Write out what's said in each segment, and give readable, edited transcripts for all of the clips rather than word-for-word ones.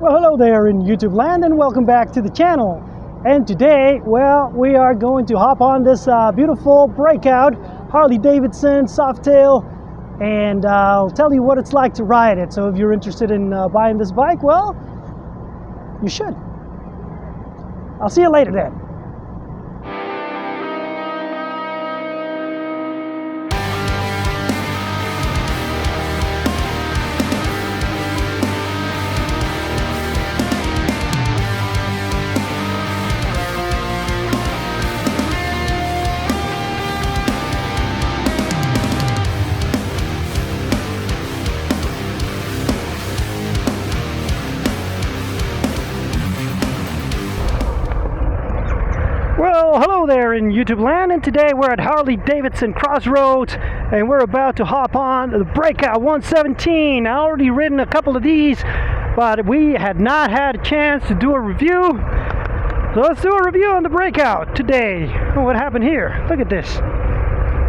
Well, hello there in YouTube land and welcome back to the channel. And today, well, we are going to hop on this beautiful Breakout Harley Davidson Softail, and I'll tell you what it's like to ride it. So if you're interested in buying this bike, well, you should. I'll see you later then. Well, hello there in YouTube land, and today we're at Harley Davidson Crossroads, and we're about to hop on the Breakout 117. I already ridden a couple of these, but we had not had a chance to do a review. So let's do a review on the Breakout today. Oh, what happened here? Look at this.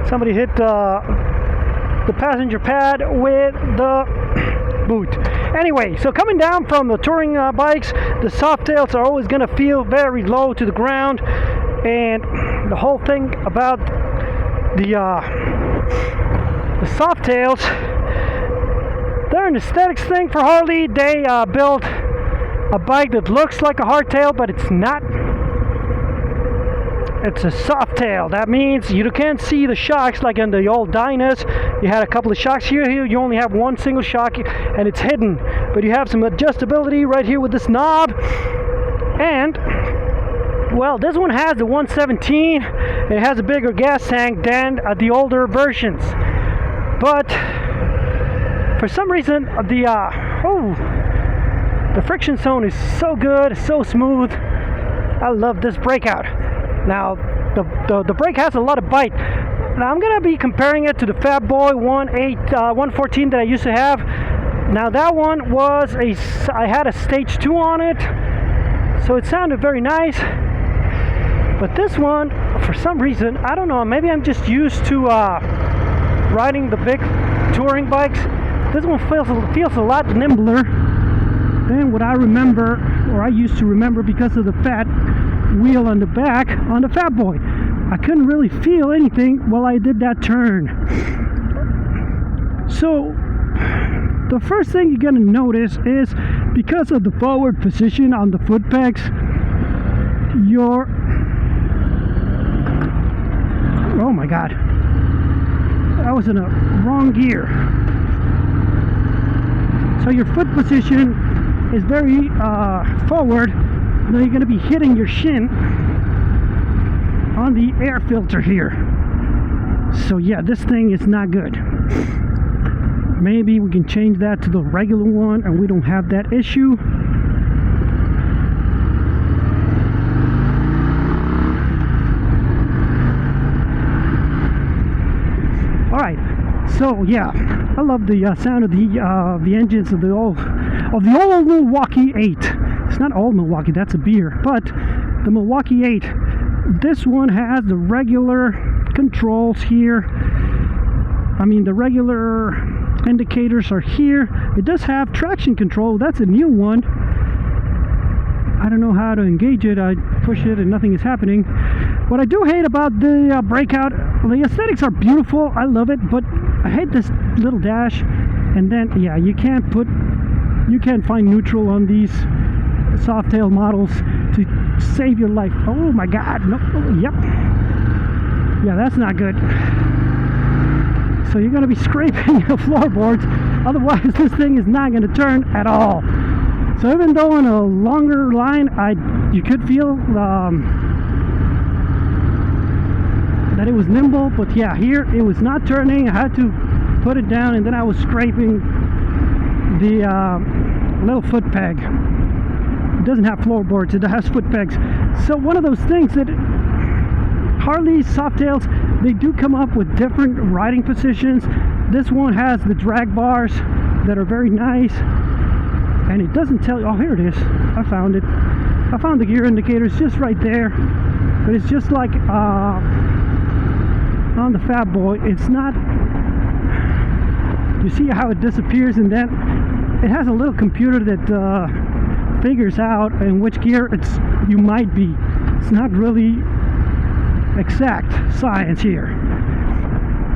Somebody hit the passenger pad with the boot. Anyway, so coming down from the touring bikes, the Softails are always going to feel very low to the ground. And the whole thing about the Softails, they're an aesthetics thing for Harley. They built a bike that looks like a hardtail, but it's not. It's a Softail. That means you can't see the shocks like in the old Dynas. You had a couple of shocks here. You only have one single shock, and it's hidden. But you have some adjustability right here with this knob. And well, this one has the 117. It has a bigger gas tank than the older versions. But for some reason, the friction zone is so good, so smooth. I love this Breakout. Now, the brake has a lot of bite. Now, I'm gonna be comparing it to the Fat Boy 114 that I used to have. Now, that one was I had a stage 2 on it, so it sounded very nice. But this one, for some reason, I don't know, maybe I'm just used to riding the big touring bikes. This one feels a lot nimbler than what I remember, or I used to remember, because of the fat wheel on the back on the Fat Boy. I couldn't really feel anything while I did that turn. So the first thing you're gonna notice is, because of the forward position on the foot pegs, oh my god, I was in a wrong gear. So your foot position is very forward. Then you're going to be hitting your shin on the air filter here. So yeah, this thing is not good. Maybe we can change that to the regular one and we don't have that issue. Alright, so yeah, I love the sound of the engines of the old Milwaukee 8. It's not old Milwaukee, that's a beer, but the Milwaukee 8. This one has the regular controls here. I mean, the regular indicators are here. It does have traction control. That's a new one. I don't know how to engage it. I push it and nothing is happening. What I do hate about the Breakout, the aesthetics are beautiful. I love it, but I hate this little dash. And then, yeah, you can't find neutral on these Softail models to save your life. Oh my god, no, yep. Yeah, that's not good. So you're going to be scraping the floorboards, otherwise this thing is not going to turn at all. So even though on a longer line, you could feel that it was nimble, but yeah, here it was not turning. I had to put it down, and then I was scraping the little foot peg. It doesn't have floorboards, it has foot pegs. So one of those things that Harley Softails, they do come up with different riding positions. This one has the drag bars that are very nice, and it doesn't tell you. Oh, here it is. I found it. I found the gear indicators just right there. But it's just like on the Fat Boy. It's not. You see how it disappears, and then it has a little computer that figures out in which gear you might be. It's not really exact science here.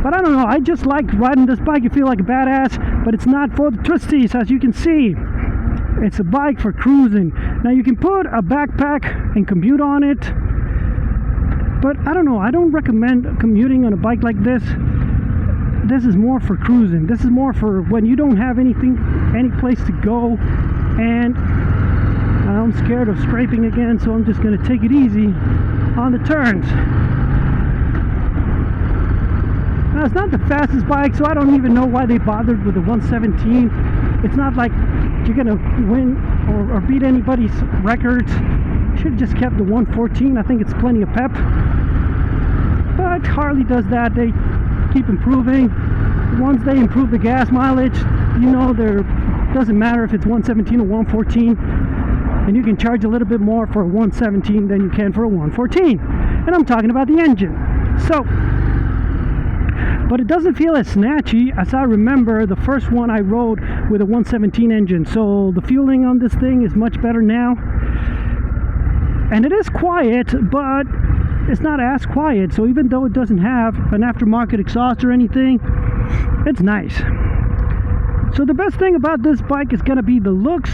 But I don't know, I just like riding this bike. You feel like a badass, but it's not for the twisties, as you can see. It's a bike for cruising. Now you can put a backpack and commute on it, but I don't know, I don't recommend commuting on a bike like this. This is more for cruising. This is more for when you don't have any place to go, and I'm scared of scraping again, so I'm just going to take it easy on the turns. Now, it's not the fastest bike, so I don't even know why they bothered with the 117. It's not like you're going to win or beat anybody's records. Should have just kept the 114. I think it's plenty of pep. But Harley does that. They keep improving. Once they improve the gas mileage, you know, there doesn't matter if it's 117 or 114. And you can charge a little bit more for a 117 than you can for a 114. And I'm talking about the engine. So, but it doesn't feel as snatchy as I remember the first one I rode with a 117 engine. So the fueling on this thing is much better now. And it is quiet, but it's not as quiet. So even though it doesn't have an aftermarket exhaust or anything, it's nice. So the best thing about this bike is going to be the looks.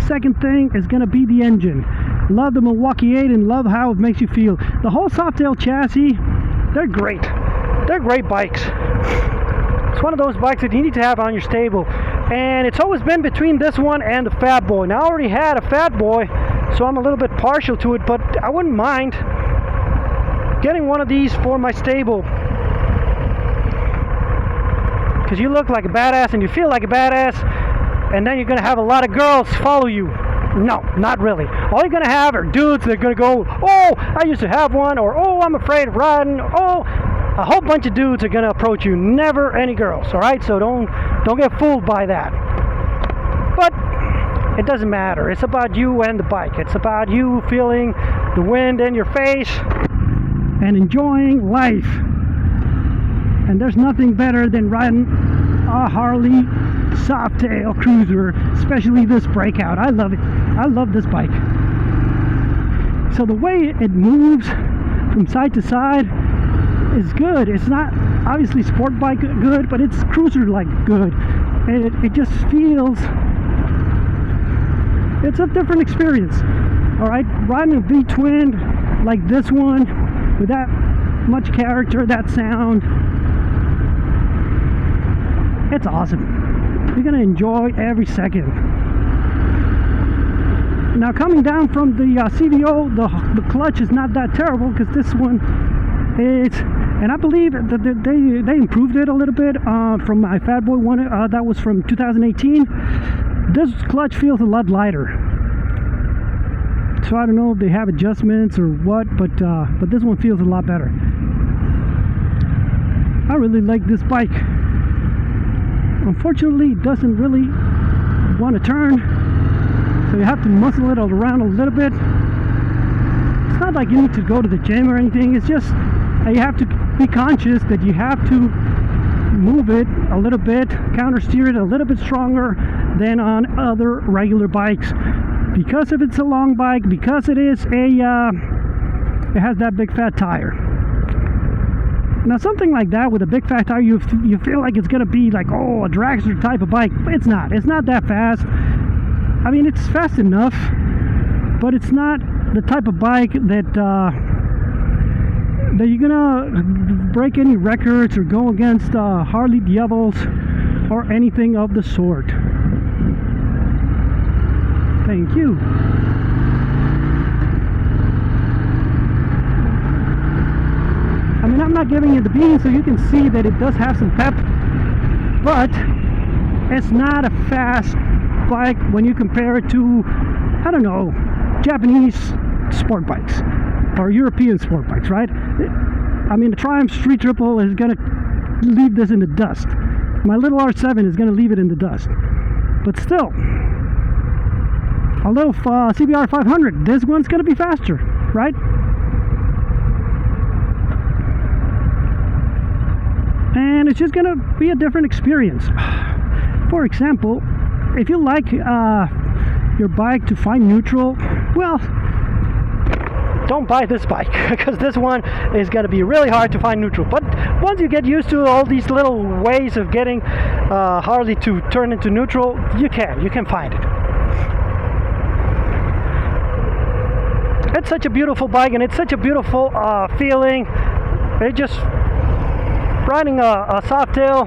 Second thing is going to be the engine. Love the Milwaukee 8 and love how it makes you feel. The whole Softail chassis, they're great. They're great bikes. It's one of those bikes that you need to have on your stable. And it's always been between this one and the Fat Boy. Now I already had a Fat Boy, so I'm a little bit partial to it, but I wouldn't mind getting one of these for my stable. Because you look like a badass and you feel like a badass, and then you're going to have a lot of girls follow you. No, not really. All you're going to have are dudes that are going to go, oh, I used to have one, or oh, I'm afraid of riding, oh, a whole bunch of dudes are going to approach you. Never any girls, all right? So don't get fooled by that. But it doesn't matter. It's about you and the bike. It's about you feeling the wind in your face and enjoying life. And there's nothing better than riding a Harley Softail cruiser, especially this Breakout. I love it. I love this bike. So the way it moves from side to side is good. It's not obviously sport bike good, but it's cruiser like good. And it just feels, it's a different experience. All right, riding a V-twin like this one with that much character, that sound, it's awesome. You're gonna enjoy every second. Now coming down from the CVO, the clutch is not that terrible, because this one is, and I believe that they improved it a little bit from my Fat Boy one. That was from 2018. This clutch feels a lot lighter. So I don't know if they have adjustments or what, but this one feels a lot better. I really like this bike. Unfortunately, it doesn't really want to turn, so you have to muscle it around a little bit. It's not like you need to go to the gym or anything. It's just you have to be conscious that you have to move it a little bit, counter steer it a little bit stronger than on other regular bikes, because if it's a long bike, because it is it has that big fat tire. Now something like that with a big fat tire, you feel like it's gonna be like, oh, a dragster type of bike. It's not. It's not that fast. I mean, it's fast enough, but it's not the type of bike that that you're gonna break any records or go against Harley Devils or anything of the sort. Thank you. I mean, I'm not giving it the bean, so you can see that it does have some pep, but it's not a fast bike when you compare it to, I don't know, Japanese sport bikes or European sport bikes, right? I mean, the Triumph Street Triple is going to leave this in the dust. My little R7 is going to leave it in the dust. But still, a little CBR 500, this one's going to be faster, right? And it's just going to be a different experience. For example, if you like your bike to find neutral, well, don't buy this bike because this one is going to be really hard to find neutral. But once you get used to all these little ways of getting Harley to turn into neutral, you can find it. It's such a beautiful bike, and it's such a beautiful feeling. It just riding a Softail.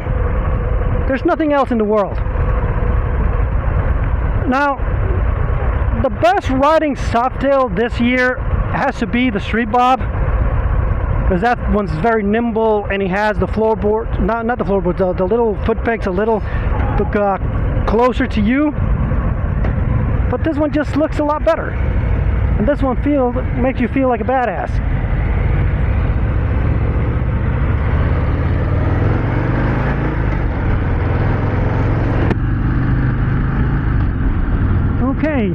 There's nothing else in the world. Now, the best riding Softail this year has to be the Street Bob, because that one's very nimble, and he has the floorboard, not the floorboard, the little foot pegs a little closer to you. But this one just looks a lot better, and this one makes you feel like a badass. Okay.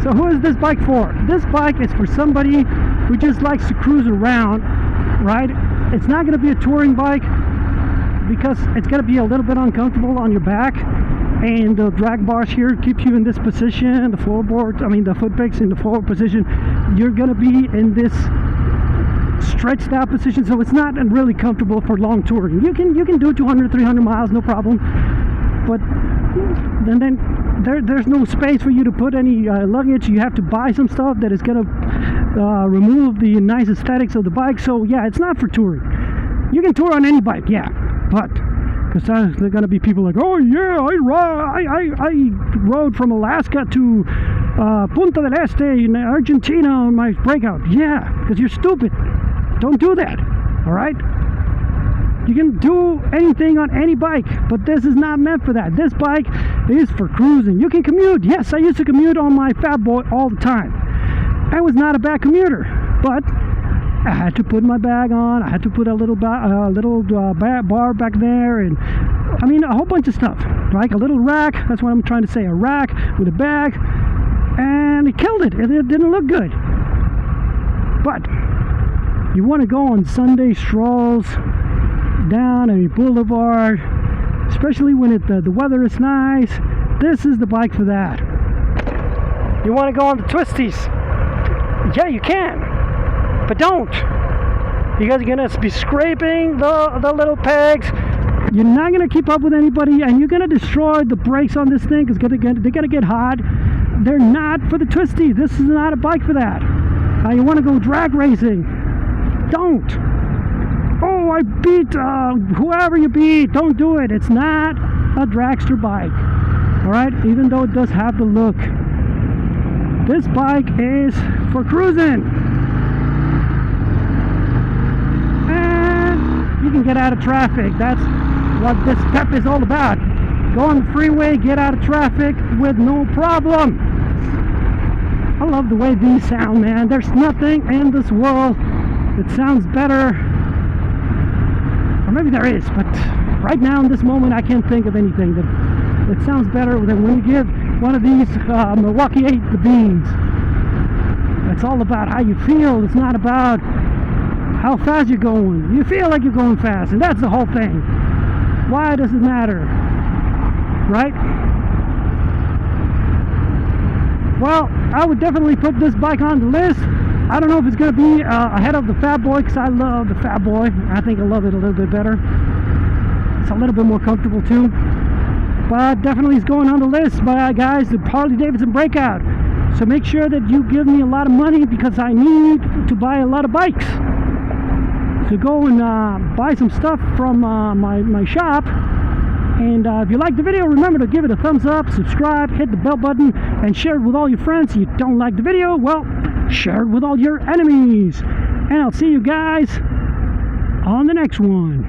So who is this bike for? This bike is for somebody who just likes to cruise around, right? It's not going to be a touring bike because it's going to be a little bit uncomfortable on your back, and the drag bars here keep you in this position. The the foot pegs in the forward position. You're going to be in this stretched out position, so it's not really comfortable for long touring. You can do 200, 300 miles, no problem. But then there's no space for you to put any luggage. You have to buy some stuff that is going to remove the nice aesthetics of the bike. So yeah, it's not for touring. You can tour on any bike, yeah, but because there are going to be people like, oh yeah, I rode from Alaska to Punta del Este in Argentina on my Breakout. Yeah, because you're stupid. Don't do that. All right. You can do anything on any bike, but this is not meant for that. This bike is for cruising. You can commute. Yes, I used to commute on my Fat Boy all the time. I was not a bad commuter, but I had to put my bag on. I had to put a little bar back there, and I mean a whole bunch of stuff, like a little rack. That's what I'm trying to say, a rack with a bag, and it killed it. It didn't look good. But you want to go on Sunday strolls down a boulevard, especially when the weather is nice. This is the bike for that. You want to go on the twisties? Yeah, you can, but don't. You guys are gonna be scraping the little pegs. You're not gonna keep up with anybody, and you're gonna destroy the brakes on this thing because they're gonna get hot. They're not for the twisties. This is not a bike for that. You want to go drag racing? Don't. Oh, I beat whoever you beat. Don't do it. It's not a dragster bike. All right, even though it does have the look. This bike is for cruising. And you can get out of traffic. That's what this pep is all about. Go on the freeway, get out of traffic with no problem. I love the way these sound, man. There's nothing in this world that sounds better. Or maybe there is, but right now in this moment I can't think of anything that sounds better than when you give one of these Milwaukee 8 the beans. It's all about how you feel. It's not about how fast you're going. You feel like you're going fast, and that's the whole thing. Why does it matter? Right? Well, I would definitely put this bike on the list. I don't know if it's going to be ahead of the Fat Boy, because I love the Fat Boy. I think I love it a little bit better. It's a little bit more comfortable too. But definitely it's going on the list, guys, the Harley Davidson Breakout. So make sure that you give me a lot of money, because I need to buy a lot of bikes. So go and buy some stuff from my shop. And if you like the video, remember to give it a thumbs up, subscribe, hit the bell button, and share it with all your friends. If you don't like the video, well, share it with all your enemies. And I'll see you guys on the next one.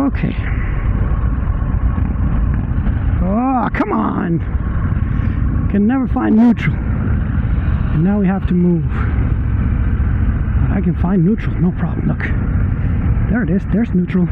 Okay. Oh, come on. Can never find neutral. And now we have to move. But I can find neutral, no problem. Look. There it is. There's neutral.